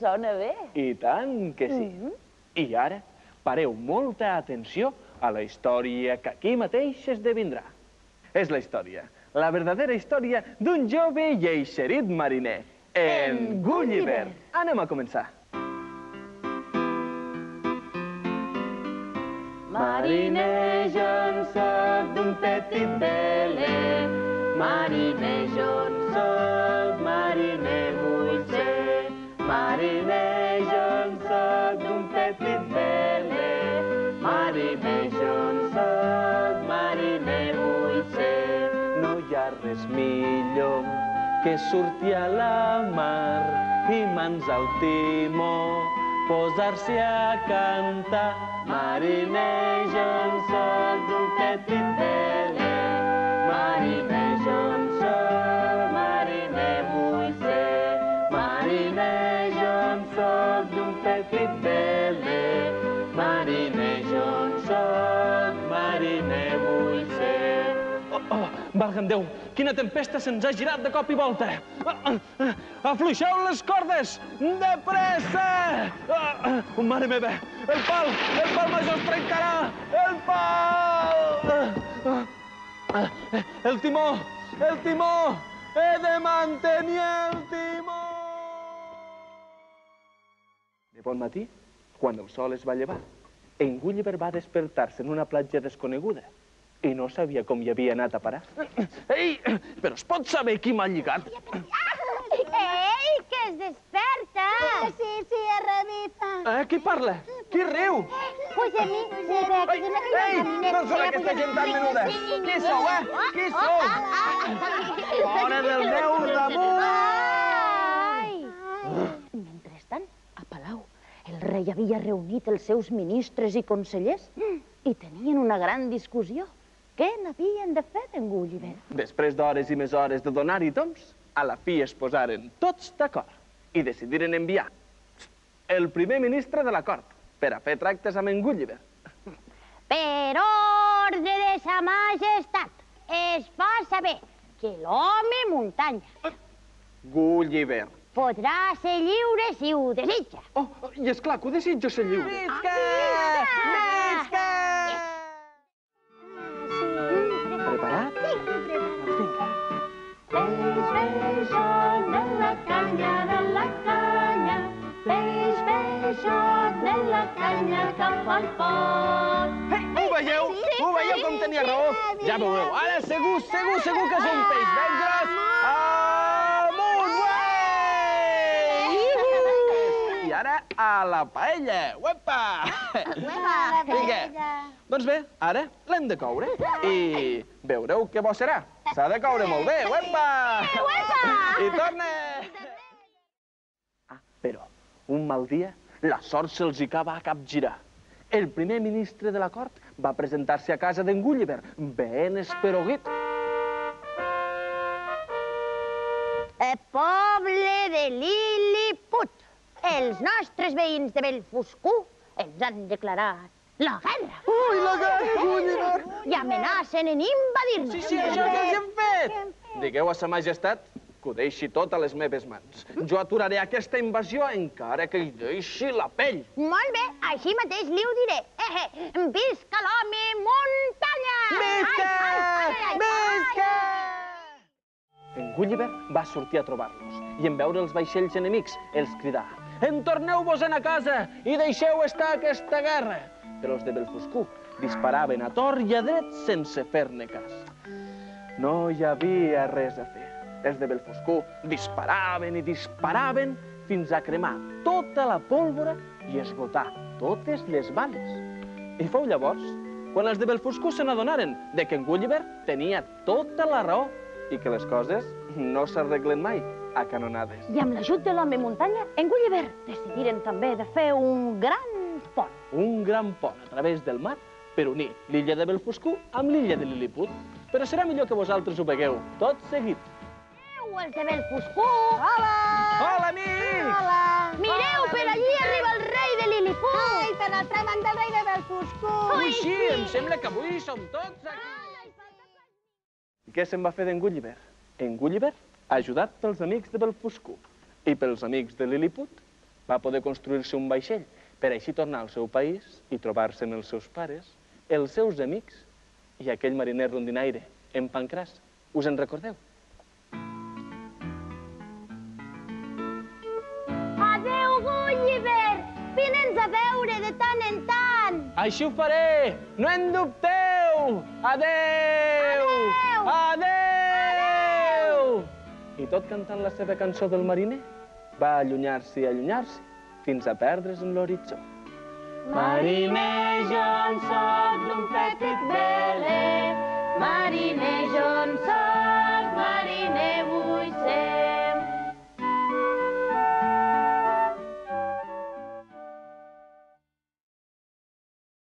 sona bé. I tant que sí. I ara, pareu molta atenció a la història que aquí mateix esdevindrà. És la història, la verdadera història d'un jove i eixerit mariner, en Gulliver. Anem a començar. Mariner jo en soc d'un petit veler, mariner jo en soc, mariner vull ser. Mariner jo en soc d'un petit veler, mariner jo en soc, mariner vull ser. No hi ha res millor que sortir a la mar i mans al timó, posar-se a cantar. Mariner jo en soc d'un petit veler, mariner jo en soc, mariner vull ser. Mariner jo en soc d'un petit veler, mariner jo en soc, mariner vull ser. Valga'm Déu, quina tempesta se'ns ha girat de cop i volta! Afluixeu les cordes! De pressa! Mare meva, el pal major es trencarà! El pal! El timó! He de mantenir el timó! De bon matí, quan el sol es va llevar, en Gulliver va despertar-se en una platja desconeguda i no sabia com hi havia anat a parar. Ei, però es pot saber qui m'ha lligat? Ei, que es desperta! Sí, es revifa. Qui parla? Qui riu? Pues a mi, Ei, no són aquesta gent tan menuda! Qui sou, Qui sou? Fora del meu damunt! Mentrestant, a Palau, el rei havia reunit els seus ministres i consellers i tenien una gran discussió. Què n'havien de fer d'en Gulliver? Després d'hores i més hores de donar-hi toms, a la fi es posaren tots d'acord i decidiren enviar el primer ministre de la cort per a fer tractes amb en Gulliver. Per ordre de sa majestat, es fa saber que l'home muntanya Gulliver. podrà ser lliure si ho desitja. I esclar, que ho desitjo ser lliure. Visca! Visca! Preparat? Vinga. Peix feixot de la canya, feixot de la canya cap al port. Ho veieu? Ho veieu com tenia raó? Ja veureu. Ara segur que és un peix ben gros. Amunt, ué! I ara a la paella. Uepa! Vinga. Doncs bé, ara l'hem de coure i veureu que bo serà. S'ha de coure molt bé. Uepa! I torna! Però, un mal dia, la sort se'ls hi acaba a capgirar. El primer ministre de la cort va presentar-se a casa d'en Gulliver, ben esperoguit. El poble de Lilliput. Els nostres veïns de Belfuscú ens han declarat la guerra. Ui, la guerra, Gulliver! I amenacen en invadir-nos. Sí, això que els hem fet! Digueu a sa majestat que ho deixi tot a les meves mans. Jo aturaré aquesta invasió encara que hi deixi la pell. Molt bé, així mateix li ho diré. Visca l'home muntanya! Visca! Visca! En Gulliver va sortir a trobar-los i en veure els vaixells enemics els cridà: «Entorneu-vos-en a casa i deixeu estar aquesta guerra!» Però els de Belfuscú disparaven a tort i a dret sense fer-ne cas. No hi havia res a fer. Els de Belfuscú disparaven i disparaven fins a cremar tota la pólvora i esgotar totes les bales. I fou llavors quan els de Belfuscú se n'adonaren de que en Gulliver tenia tota la raó i que les coses no s'arreglen mai a canonades. I amb l'ajut de l'home muntanya, en Gulliver decidiren també de fer un gran pont. Un gran pont a través del mar per unir l'illa de Belfuscú amb l'illa de Lilliput. Però serà millor que vosaltres ho vegueu tot seguit. Els de Belfuscú! Hola, amics! Mireu, per allí arriba el rei de Lilliput! Ai, per l'altra banda el rei de Belfuscú! Ui, sí, em sembla que avui som tots aquí. I què se'n va fer d'en Gulliver? En Gulliver, ajudat pels amics de Belfuscú i pels amics de Lilliput, va poder construir-se un vaixell per així tornar al seu país i trobar-se amb els seus pares, els seus amics i aquell mariner rondinaire, en Pancràs. Us en recordeu? Adéu, Gulliver! Vine'ns a veure de tant en tant! Així ho faré! No en dubteu! Adéu! Adéu! I tot cantant la seva cançó del mariner, va allunyar-se i allunyar-se fins a perdre's en l'horitzó. Mariner, jo en soc d'un petit veler, mariner, jo en soc